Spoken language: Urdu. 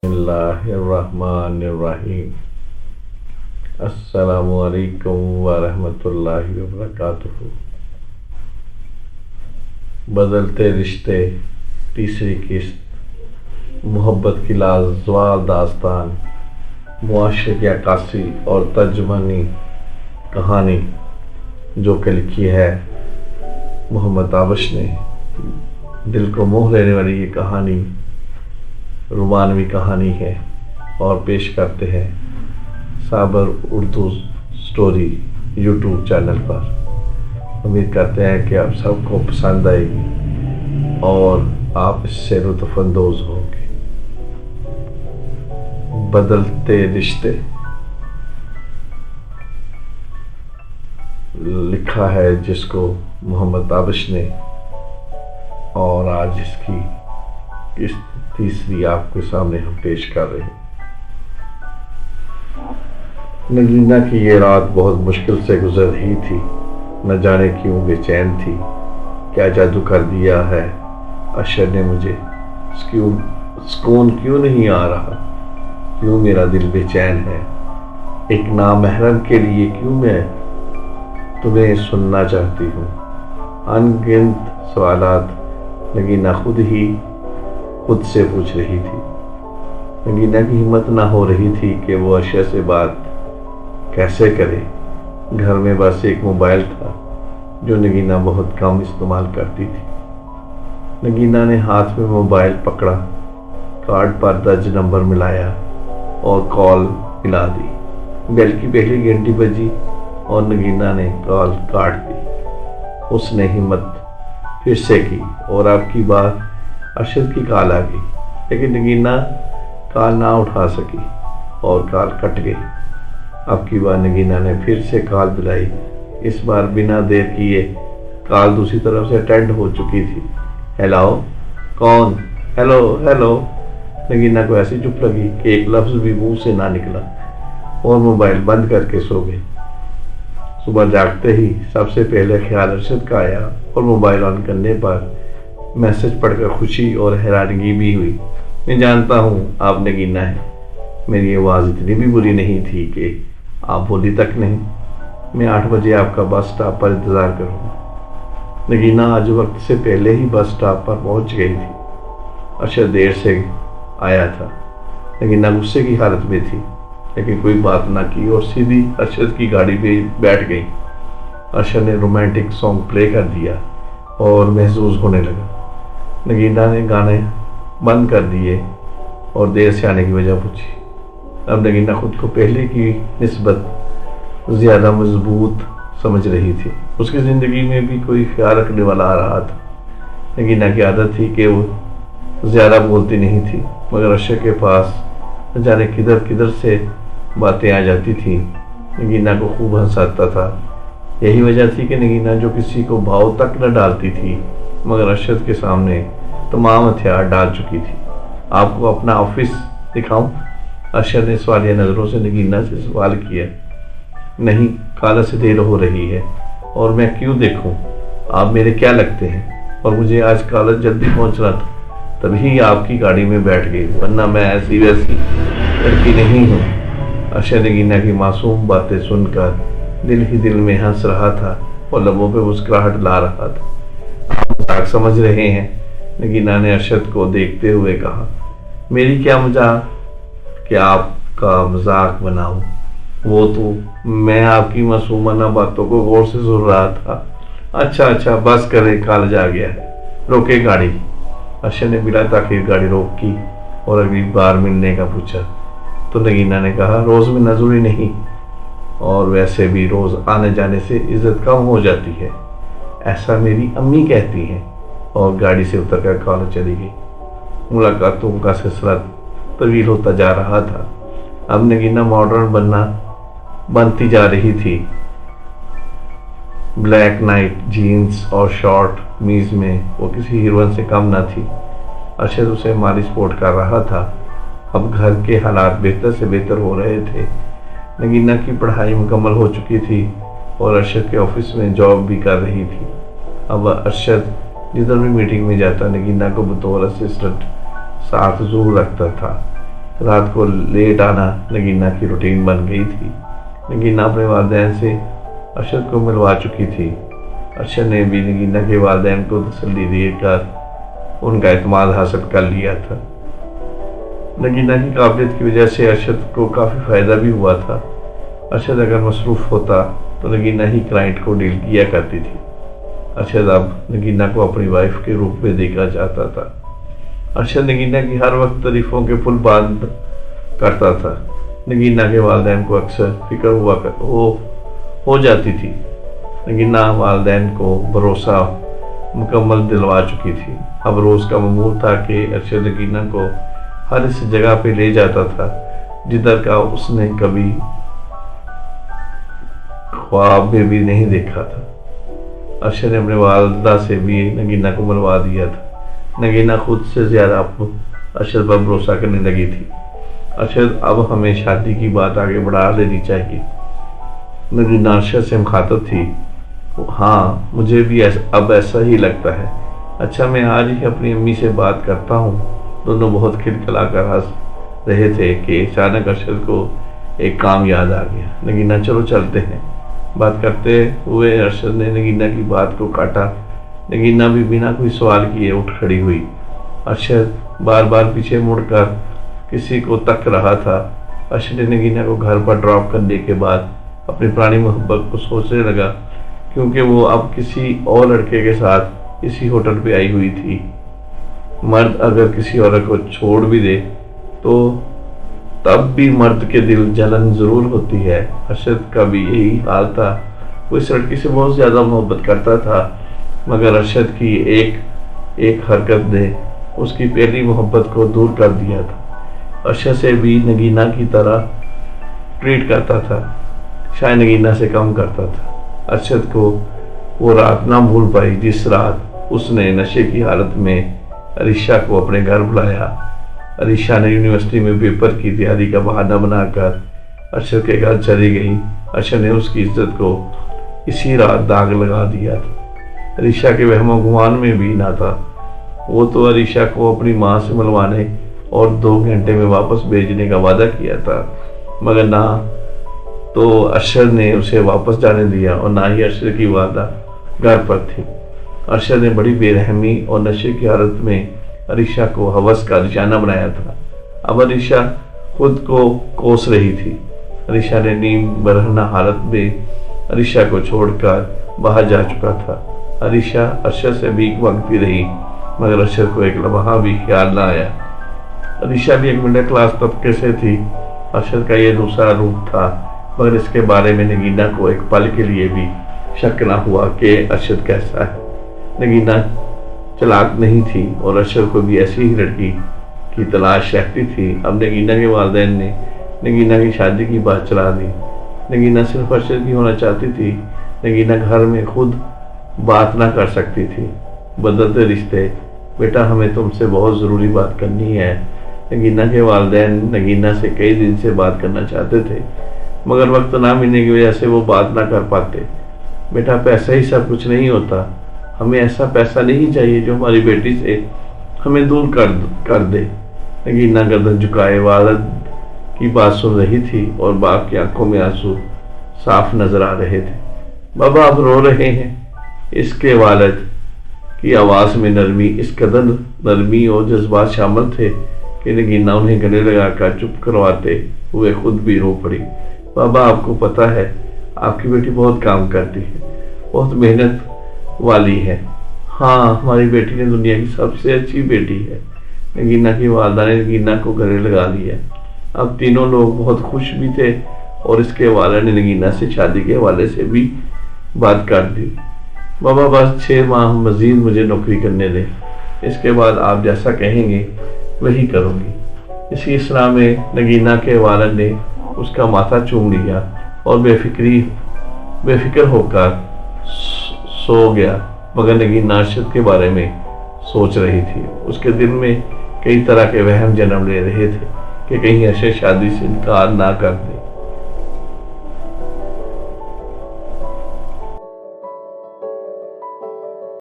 اللہ الرحمن الرحیم۔ السلام علیکم ورحمۃ اللہ وبرکاتہ۔ بدلتے رشتے تیسری قسط، محبت کی لازوال داستان، معاشرے کی عکاسی اور ترجمانی کہانی جو کہ لکھی ہے محمد آبش نے۔ دل کو موہ لینے والی یہ کہانی رومانوی کہانی ہے اور پیش کرتے ہیں صابر اردو سٹوری یوٹیوب چینل پر۔ امید کرتے ہیں کہ آپ سب کو پسند آئے گی اور آپ اس سے لطف اندوز ہوں گے۔ بدلتے رشتے لکھا ہے جس کو محمد آبش نے، اور آج اس کی تیسری آپ کے سامنے ہم پیش کر رہے ہیں۔ نگینہ کی یہ رات بہت مشکل سے گزر رہی تھی، نہ جانے کیوں بے چین تھی۔ کیا جادو کر دیا ہے اشر نے مجھے، سکون کیوں نہیں آ رہا، کیوں میرا دل بے چین ہے، ایک نامحرم کے لیے کیوں میں تمہیں سننا چاہتی ہوں۔ ان گنت سوالات نگینہ خود سے پوچھ رہی تھی۔ نگینہ کی ہمت نہ ہو رہی تھی کہ وہ اشر سے بات کیسے کرے۔ گھر میں بس ایک موبائل تھا جو نگینہ بہت کم استعمال کرتی تھی۔ نگینہ نے ہاتھ میں موبائل پکڑا، کارڈ پر درج نمبر ملایا اور کال ملا دی۔ بیل کی پہلی گھنٹی بجی اور نگینہ نے کال کاٹ دی۔ اس نے ہمت پھر سے کی اور اب کی بار ارشد کی کال آ گئی، لیکن نگینہ کال نہ اٹھا سکی اور کال کٹ گئی۔ اب کی بار نگینہ نے پھر سے کال ملائی، اس بار بنا دیر کیے کال دوسری طرف سے اٹینڈ ہو چکی تھی۔ ہیلو، کون؟ ہیلو۔ نگینہ کو ایسی چپ لگی کہ ایک لفظ بھی منہ سے نہ نکلا اور موبائل بند کر کے سو گئی۔ صبح جاگتے ہی سب سے پہلے خیال ارشد کا آیا اور موبائل آن کرنے پر میسج پڑھ کر خوشی اور حیرانگی بھی ہوئی۔ میں جانتا ہوں آپ نگینہ ہیں، میری آواز اتنی بھی بری نہیں تھی کہ آپ بولی تک نہیں۔ میں 8 بجے آپ کا بس سٹاپ پر انتظار کروں گا۔ نگینہ آج وقت سے پہلے ہی بس سٹاپ پر پہنچ گئی تھی۔ ارشد دیر سے آیا تھا۔ نگینہ غصے کی حالت میں تھی، لیکن کوئی بات نہ کی اور سیدھی ارشد کی گاڑی پہ بیٹھ گئی۔ ارشد نے رومانٹک سانگ پلے کر دیا اور محظوظ ہونے لگا۔ نگینہ نے گانے بند کر دیے اور دیر سے آنے کی وجہ پوچھی۔ اب نگینہ خود کو پہلے کی نسبت زیادہ مضبوط سمجھ رہی تھی۔ اس کی زندگی میں بھی کوئی خیال رکھنے والا آ رہا تھا۔ نگینہ کی عادت تھی کہ وہ زیادہ بولتی نہیں تھی، مگر ارشد کے پاس نہ جانے کدھر سے باتیں آ جاتی تھیں۔ نگینہ کو خوب ہنساتا تھا۔ یہی وجہ تھی کہ نگینہ جو کسی کو بھاؤ تک نہ ڈالتی تھی، مگر ارشد کے سامنے تمام ہتھیار ڈال چکی تھی۔ آپ کو اپنا آفس دکھاؤں؟ ارشد نے سوالیہ نظروں سے نگینہ سے سوال کیا۔ نہیں، کالج سے دیر ہو رہی ہے اور میں کیوں دیکھوں؟ آپ میرے کیا لگتے ہیں؟ اور مجھے آج کالج جلدی پہنچنا تھا، تبھی آپ کی گاڑی میں بیٹھ گئی، ورنہ میں ایسی ویسی لڑکی نہیں ہوں۔ ارشد نگینہ کی معصوم باتیں سن کر دل ہی دل میں ہنس رہا تھا اور لبوں پہ مسکراہٹ لا رہا تھا۔ آپ مذاق سمجھ رہے ہیں؟ نگینہ نے ارشد کو دیکھتے ہوئے کہا۔ میری کیا مجاق کہ آپ کا مذاق بناؤں؟ وہ تو میں آپ کی معصومانہ باتوں کو غور سے سن رہا تھا۔ اچھا بس کریں، کالج آ گیا ہے، روکے گاڑی۔ ارشد نے بلا تاخیر گاڑی روکی اور اگلی بار ملنے کا پوچھا تو نگینہ نے کہا، روز میں ضروری نہیں، اور ویسے بھی روز آنے جانے سے عزت کم ہو جاتی ہے، ایسا میری امی کہتی ہیں، اور گاڑی سے اتر کر کالج چلی گئی۔ ملاقاتوں کا سلسلہ طویل ہوتا جا رہا تھا۔ اب نگینہ ماڈرن بنتی جا رہی تھی۔ بلیک نائٹ جینز اور شارٹ میز میں وہ کسی ہیروئن سے کم نہ تھی۔ ارشد اسے مالی سپورٹ کر رہا تھا۔ اب گھر کے حالات بہتر سے بہتر ہو رہے تھے۔ نگینہ کی پڑھائی مکمل ہو چکی تھی اور ارشد کے آفس میں جاب بھی کر رہی تھی۔ اب ارشد جدھر بھی میٹنگ میں جاتا نگینہ کو بطور اسسٹنٹ ساتھ ضرور رکھتا تھا۔ رات کو لیٹ آنا نگینہ کی روٹین بن گئی تھی۔ نگینہ اپنے والدین سے ارشد کو ملوا چکی تھی۔ ارشد نے بھی نگینہ کے والدین کو تسلی دے کر ان کا اعتماد حاصل کر لیا تھا۔ نگینہ کی قابلیت کی وجہ سے ارشد کو کافی فائدہ بھی ہوا تھا۔ ارشد اگر مصروف ہوتا تو نگینہ ہی کلائنٹ کو ڈیل کیا کرتی تھی۔ ارشد اب نگینہ کو اپنی وائف کے روپ میں دیکھنا چاہتا تھا۔ ارشد نگینہ کی ہر وقت تعریفوں کے پل باندھ کرتا تھا۔ نگینہ کے والدین کو اکثر فکر ہو جاتی تھی۔ نگینہ والدین کو بھروسہ مکمل دلوا چکی تھی۔ اب روز کا معمول تھا کہ ارشد نگینہ کو ہر اس جگہ پہ لے جاتا تھا جدھر کا اس نے کبھی خواب میں بھی نہیں دیکھا تھا۔ ارشد نے اپنے والدہ سے بھی نگینہ کو ملوا دیا تھا۔ نگینہ خود سے زیادہ ارشد پر بھروسہ کرنے لگی تھی۔ ارشد اب ہمیں شادی کی بات آگے بڑھا لینی چاہیے۔ نگینہ ارشد سے مخاطب تھی۔ ہاں مجھے بھی اب ایسا ہی لگتا ہے۔ اچھا میں آج ہی اپنی امی سے بات کرتا ہوں۔ دونوں بہت کھلکھلا کر ہنس رہے تھے کہ اچانک ارشد کو ایک کام یاد آ گیا۔ نگینہ چلو چلتے ہیں۔ بات کرتے ہوئے ارشد نے نگینہ کی بات کو کاٹا۔ نگینہ بھی بنا کوئی سوال کیے اٹھ کھڑی ہوئی۔ ارشد بار بار پیچھے مڑ کر کسی کو تک رہا تھا۔ ارشد نے نگینہ کو گھر پر ڈراپ کرنے کے بعد اپنی پرانی محبت کو سوچنے لگا، کیونکہ وہ اب کسی اور لڑکے کے ساتھ اسی ہوٹل پہ آئی ہوئی تھی۔ مرد اگر کسی عورت کو چھوڑ بھی دے تو تب بھی مرد کے دل جلن ضرور ہوتی ہے۔ ارشد کا بھی یہی حال تھا۔ وہ اس لڑکی سے بہت زیادہ محبت کرتا تھا، مگر ارشد کی ایک حرکت نے اس کی پہلی محبت کو دور کر دیا تھا۔ ارشد سے بھی نگینہ کی طرح ٹریٹ کرتا تھا، شاید نگینہ سے کم کرتا تھا۔ ارشد کو وہ رات نہ بھول پائی جس رات اس نے نشے کی حالت میں عریشہ کو اپنے گھر بلایا۔ عریشہ نے یونیورسٹی میں پیپر کی تیاری کا بہانہ بنا کر ارشد کے گھر چلی گئی۔ ارشد نے اس کی عزت کو اسی رات داغ لگا دیا تھا۔ عریشہ کے وہم و گمان میں بھی نہ تھا۔ وہ تو عریشہ کو اپنی ماں سے ملوانے اور 2 گھنٹے میں واپس بھیجنے کا وعدہ کیا تھا، مگر نہ تو ارشد نے اسے واپس جانے دیا اور نہ ہی ارشد کی والدہ گھر پر تھی۔ ارشد نے بڑی بے رحمی اور نشے کی حالت میں عریشہ کو ہوس کا نشانہ بنایا تھا۔ اب عریشہ خود کو کوس رہی تھی۔ عریشہ نے نیم برہنہ حالت میں عریشہ کو چھوڑ کر باہر جا چکا تھا۔ عریشہ ارشد سے بھیک مانگتی رہی، مگر ارشد کو ایک لمحہ بھی خیال نہ آیا۔ عریشہ بھی ایک مڈل کلاس طبقے سے تھی۔ ارشد کا یہ دوسرا روپ تھا، مگر اس کے بارے میں نگینہ کو ایک پل کے لیے بھی شک نہ ہوا کہ ارشد کیسا ہے۔ نگینہ چلاک نہیں تھی اور ارشد کو بھی ایسی ہی لڑکی کی تلاش رہتی تھی۔ اب نگینہ کے والدین نے نگینہ کی شادی کی بات چلا دی۔ نگینہ صرف ارشد کی ہونا چاہتی تھی۔ نگینہ گھر میں خود بات نہ کر سکتی تھی۔ بدلتے رشتے، بیٹا ہمیں تم سے بہت ضروری بات کرنی ہے۔ نگینہ کے والدین نگینہ سے کئی دن سے بات کرنا چاہتے تھے، مگر وقت نہ ملنے کی وجہ سے وہ بات نہ کر پاتے۔ بیٹا پیسہ ہی سب کچھ نہیں ہوتا، ہمیں ایسا پیسہ نہیں چاہیے جو ہماری بیٹی سے ہمیں دور کر دے۔ نگینہ گردن جھکائے والد کی بات سن رہی تھی اور باپ کی آنکھوں میں آنسو صاف نظر آ رہے تھے۔ بابا آپ رو رہے ہیں؟ اس کے والد کی آواز میں نرمی، اس قدر نرمی اور جذبات شامل تھے کہ نگینہ انہیں گلے لگا کر چپ کرواتے ہوئے خود بھی رو پڑی۔ بابا آپ کو پتہ ہے آپ کی بیٹی بہت کام کرتی ہے، بہت محنت والی ہے۔ ہاں ہماری بیٹی نے دنیا کی سب سے اچھی بیٹی ہے۔ نگینہ کی والدہ نے نگینہ کو گلے لگا لیا۔ اب تینوں لوگ بہت خوش بھی تھے اور اس کے والد نے نگینہ سے شادی کے حوالے سے بھی بات کر دی۔ بابا بس 6 ماہ مزید مجھے نوکری کرنے دیں، اس کے بعد آپ جیسا کہیں گے وہی کروں گی۔ اسی اثنا میں نگینہ کے والد نے اس کا ماتھا چوم لیا اور بے فکر ہو کر سو گیا، مگر نگینہ ارشد کے بارے میں سوچ رہی تھی۔ اس کے دل میں کئی طرح کے وہم جنم لے رہے تھے کہ کہیں ارشد شادی سے انکار نہ کر دے۔